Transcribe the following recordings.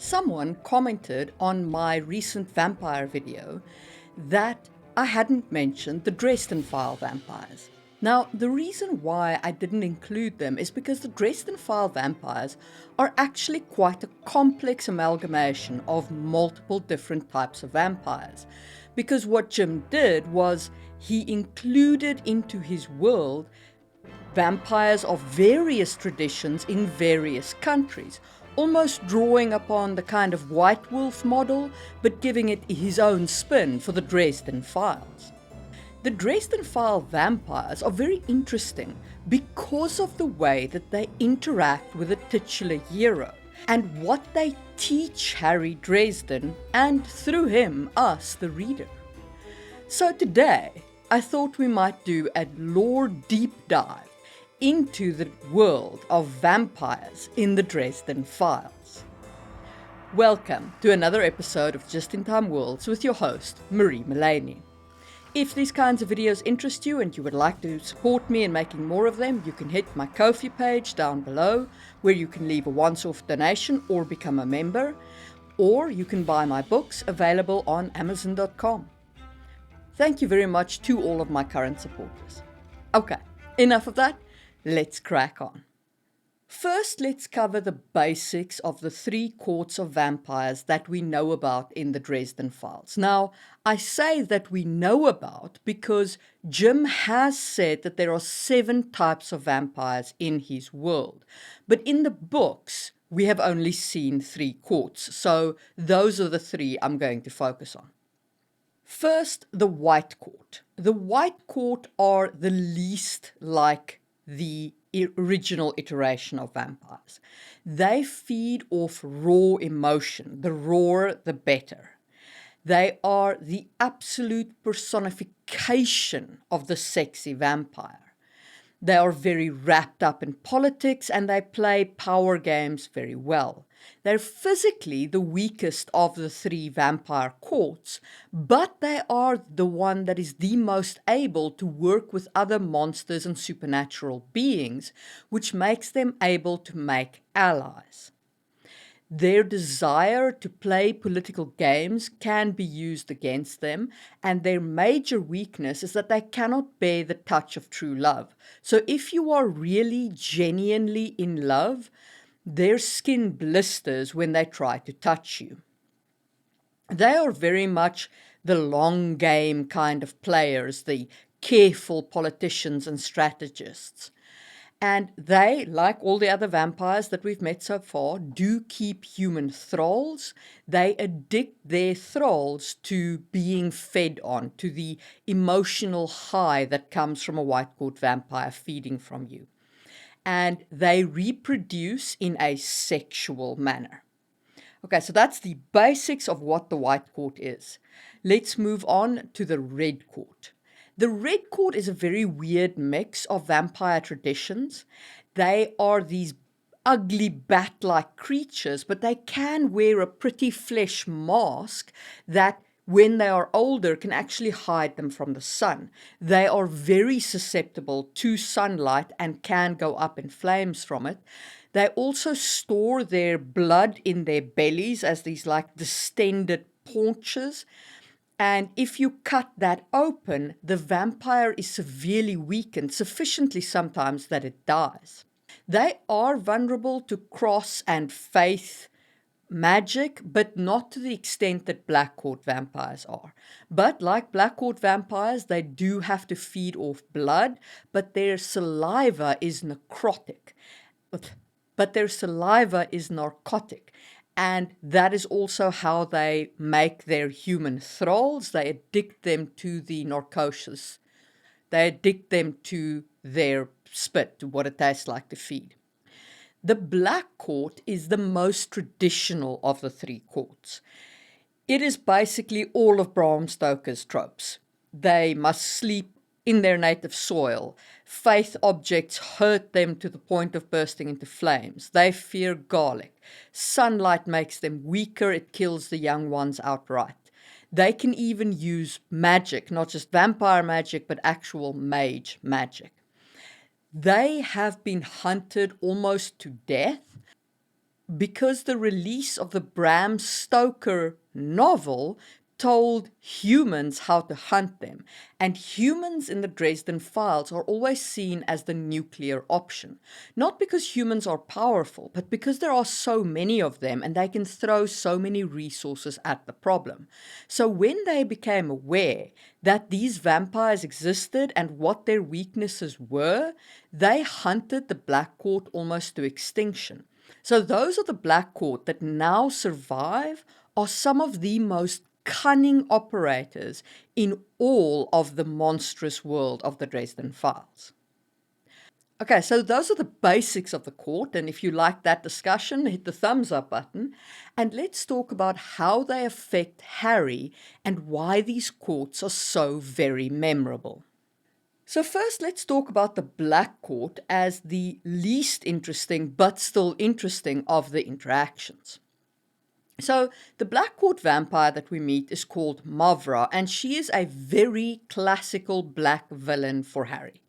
Someone commented on my recent vampire video that I hadn't mentioned the Dresden File vampires. Now, the reason why I didn't include them is because the Dresden File vampires are actually quite a complex amalgamation of multiple different types of vampires. Because what Jim did was he included into his world vampires of various traditions in various countries, almost drawing upon the kind of white wolf model, but giving it his own spin for the Dresden Files. The Dresden File vampires are very interesting because of the way that they interact with the titular hero and what they teach Harry Dresden and, through him, us, the reader. So today, I thought we might do a lore deep dive into the world of vampires in the Dresden Files. Welcome to another episode of Just in Time Worlds with your host, Marie Mullaney. If these kinds of videos interest you and you would like to support me in making more of them, you can hit my Ko-fi page down below, where you can leave a once-off donation or become a member, or you can buy my books available on Amazon.com. Thank you very much to all of my current supporters. Okay, enough of that. Let's crack on. First, let's cover the basics of the three courts of vampires that we know about in the Dresden Files. Now, I say that we know about because Jim has said that there are 7 types of vampires in his world. But in the books, we have only seen 3 courts. So those are the 3 I'm going to focus on. First, the White Court. The White Court are the least like the original iteration of vampires. They feed off raw emotion. The rawer, the better. They are the absolute personification of the sexy vampire. They are very wrapped up in politics and they play power games very well. They're physically the weakest of the 3 vampire courts, but they are the one that is the most able to work with other monsters and supernatural beings, which makes them able to make allies. Their desire to play political games can be used against them, and their major weakness is that they cannot bear the touch of true love. So if you are really genuinely in love, their skin blisters when they try to touch you. They are very much the long game kind of players, the careful politicians and strategists. And they, like all the other vampires that we've met so far, do keep human thralls. They addict their thralls to being fed on, to the emotional high that comes from a White Court vampire feeding from you. And they reproduce in a sexual manner. Okay, so that's the basics of what the White Court is. Let's move on to the Red Court. The Red Court is a very weird mix of vampire traditions. They are these ugly bat-like creatures, but they can wear a pretty flesh mask that, when they are older, can actually hide them from the sun. They are very susceptible to sunlight and can go up in flames from it. They also store their blood in their bellies as these like distended paunches. And if you cut that open, the vampire is severely weakened, sufficiently sometimes that it dies. They are vulnerable to cross and faith magic, but not to the extent that Black Court vampires are. But like Black Court vampires, they do have to feed off blood, but their saliva is necrotic. But their saliva is narcotic. And that is also how they make their human thralls. They addict them to the narcosis. They addict them to their spit, to what it tastes like to feed. The Black Court is the most traditional of the 3 courts. It is basically all of Bram Stoker's tropes. They must sleep in their native soil. Faith objects hurt them to the point of bursting into flames. They fear garlic. Sunlight makes them weaker. It kills the young ones outright. They can even use magic, not just vampire magic, but actual mage magic. They have been hunted almost to death because the release of the Bram Stoker novel told humans how to hunt them, and humans in the Dresden Files are always seen as the nuclear option. Not because humans are powerful, but because there are so many of them and they can throw so many resources at the problem. So when they became aware that these vampires existed and what their weaknesses were, they hunted the Black Court almost to extinction. So those are the Black Court that now survive are some of the most cunning operators in all of the monstrous world of the Dresden Files. Okay, so those are the basics of the court, and if you like that discussion, hit the thumbs up button, and let's talk about how they affect Harry and why these courts are so very memorable. So first, let's talk about the Black Court as the least interesting but still interesting of the interactions. So the Black Court vampire that we meet is called Mavra, and she is a very classical black villain for Harry.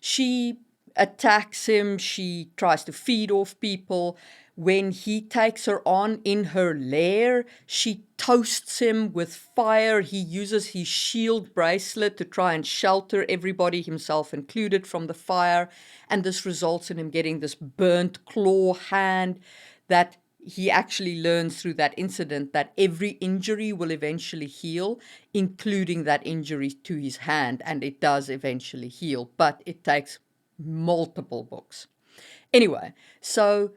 She attacks him, she tries to feed off people. When he takes her on in her lair, she toasts him with fire. He uses his shield bracelet to try and shelter everybody, himself included, from the fire. And this results in him getting this burnt claw hand that he actually learns through that incident that every injury will eventually heal, including that injury to his hand, and it does eventually heal, but it takes multiple books. Anyway, so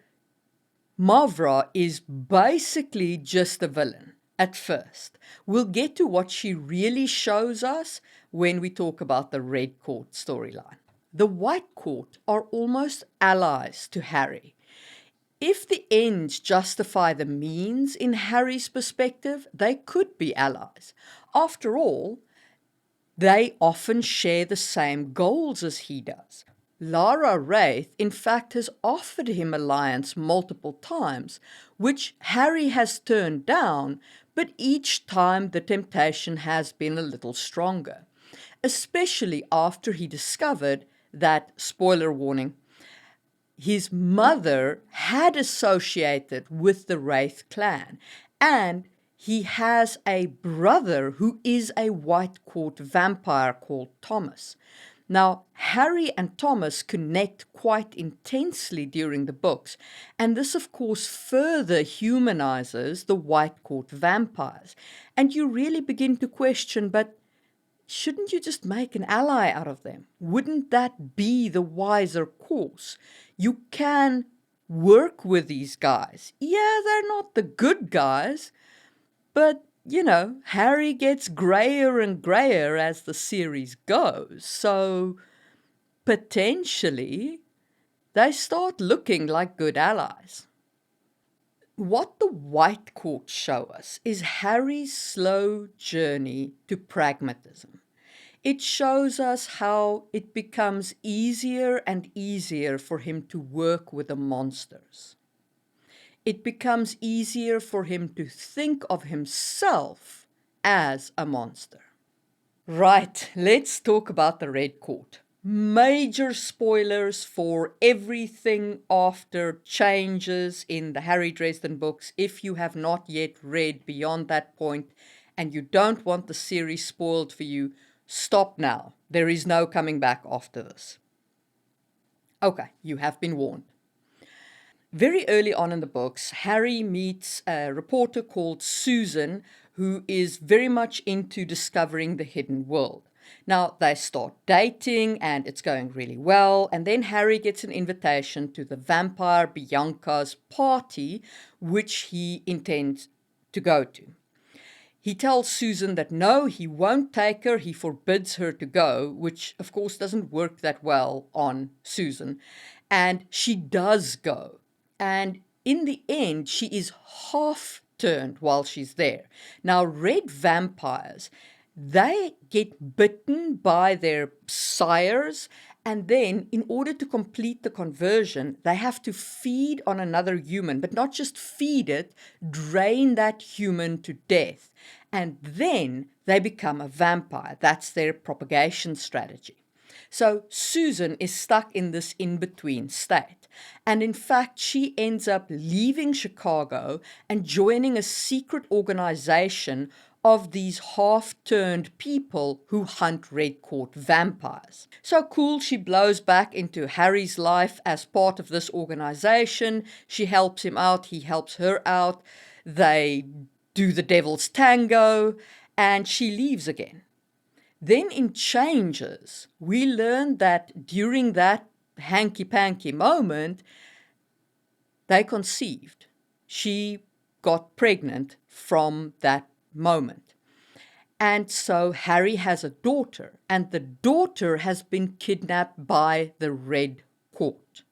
Mavra is basically just a villain at first. We'll get to what she really shows us when we talk about the Red Court storyline. The White Court are almost allies to Harry. If the ends justify the means in Harry's perspective, they could be allies. After all, they often share the same goals as he does. Lara Wraith, in fact, has offered him alliance multiple times, which Harry has turned down, but each time the temptation has been a little stronger, especially after he discovered that, spoiler warning, his mother had associated with the Wraith clan, and he has a brother who is a White Court vampire called Thomas. Now, Harry and Thomas connect quite intensely during the books, and this, of course, further humanizes the White Court vampires. And you really begin to question, but shouldn't you just make an ally out of them? Wouldn't that be the wiser course? You can work with these guys. Yeah, they're not the good guys, but, you know, Harry gets grayer and grayer as the series goes. So potentially they start looking like good allies. What the White Court show us is Harry's slow journey to pragmatism. It shows us how it becomes easier and easier for him to work with the monsters. It becomes easier for him to think of himself as a monster. Right, let's talk about the Red Court. Major spoilers for everything after changes in the Harry Dresden books. If you have not yet read beyond that point and you don't want the series spoiled for you, stop now. There is no coming back after this. Okay, you have been warned. Very early on in the books, Harry meets a reporter called Susan, who is very much into discovering the hidden world. Now, they start dating, and it's going really well, and then Harry gets an invitation to the vampire Bianca's party, which he intends to go to. He tells Susan that no, he won't take her, he forbids her to go, which of course doesn't work that well on Susan, and she does go. And in the end, she is half turned while she's there. Now, red vampires, they get bitten by their sires, and then in order to complete the conversion, they have to feed on another human, but not just feed it, drain that human to death. And then they become a vampire. That's their propagation strategy. So Susan is stuck in this in-between state. And in fact, she ends up leaving Chicago and joining a secret organization of these half-turned people who hunt red court vampires. So cool, she blows back into Harry's life as part of this organization. She helps him out, he helps her out. They do the devil's tango, and she leaves again. Then in Changes, we learn that during that hanky-panky moment, they conceived. She got pregnant from that moment. And so Harry has a daughter, and the daughter has been kidnapped by the Red Court.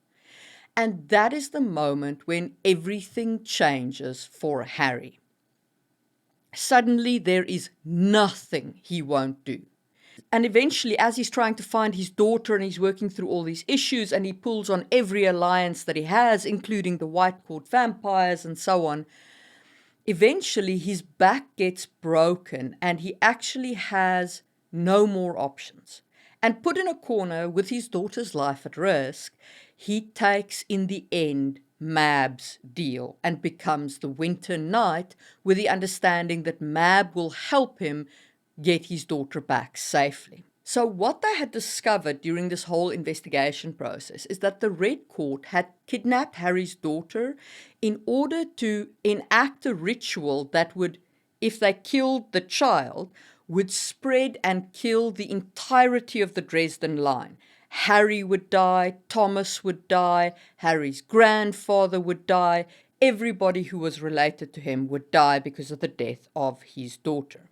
And that is the moment when everything changes for Harry. Suddenly there is nothing he won't do. And eventually, as he's trying to find his daughter and he's working through all these issues and he pulls on every alliance that he has, including the White Court vampires and so on, eventually his back gets broken and he actually has no more options. And put in a corner with his daughter's life at risk, he takes in the end Mab's deal and becomes the Winter Knight with the understanding that Mab will help him get his daughter back safely. So what they had discovered during this whole investigation process is that the Red Court had kidnapped Harry's daughter in order to enact a ritual that would, if they killed the child, would spread and kill the entirety of the Dresden line. Harry would die, Thomas would die, Harry's grandfather would die, everybody who was related to him would die because of the death of his daughter.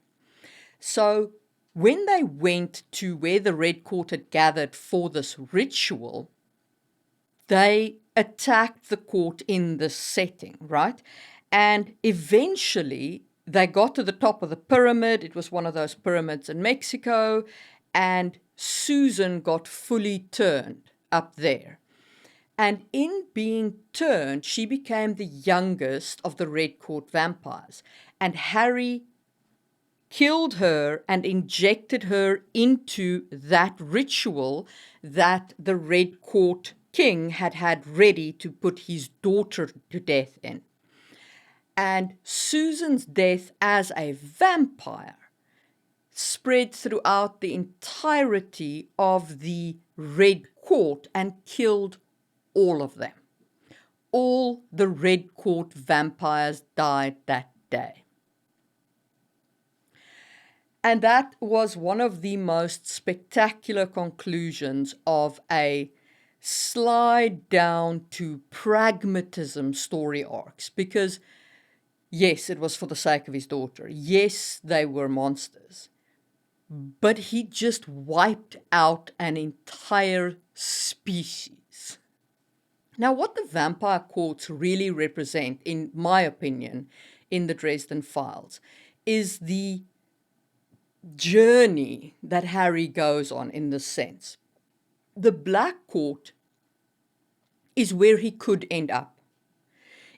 So when they went to where the Red Court had gathered for this ritual, they attacked the court in this setting, right? And eventually they got to the top of the pyramid. It was one of those pyramids in Mexico, and Susan got fully turned up there. And in being turned, she became the youngest of the Red Court vampires. And Harry killed her and injected her into that ritual that the Red Court king had had ready to put his daughter to death in. And Susan's death as a vampire spread throughout the entirety of the Red Court and killed all of them. All the Red Court vampires died that day. And that was one of the most spectacular conclusions of a slide down to pragmatism story arcs. Because, yes, it was for the sake of his daughter. Yes, they were monsters. But he just wiped out an entire species. Now, what the vampire courts really represent, in my opinion, in the Dresden Files, is the journey that Harry goes on in this sense. The Black Court is where he could end up.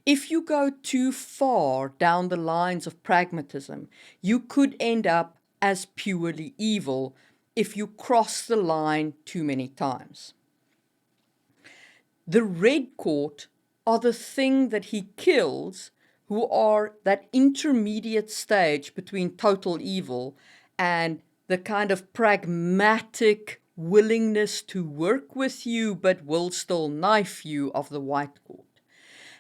If you go too far down the lines of pragmatism, you could end up as purely evil if you cross the line too many times. The Red Court are the thing that he kills, who are that intermediate stage between total evil and the kind of pragmatic willingness to work with you but will still knife you of the White Court.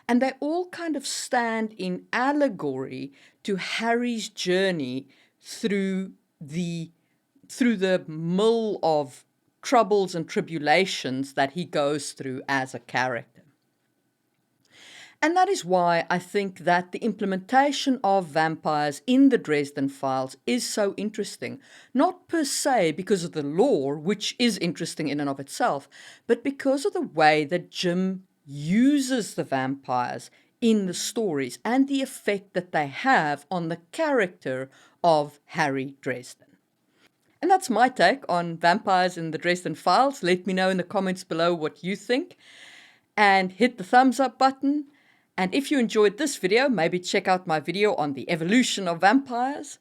And they all kind of stand in allegory to Harry's journey through the mill of troubles and tribulations that he goes through as a character. And that is why I think that the implementation of vampires in the Dresden Files is so interesting. Not per se because of the lore, which is interesting in and of itself, but because of the way that Jim uses the vampires in the stories and the effect that they have on the character of Harry Dresden. And that's my take on vampires in the Dresden Files. Let me know in the comments below what you think. And hit the thumbs up button. And if you enjoyed this video, maybe check out my video on the evolution of vampires.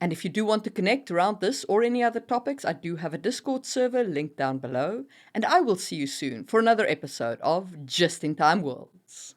And if you do want to connect around this or any other topics, I do have a Discord server linked down below. And I will see you soon for another episode of Just in Time Worlds.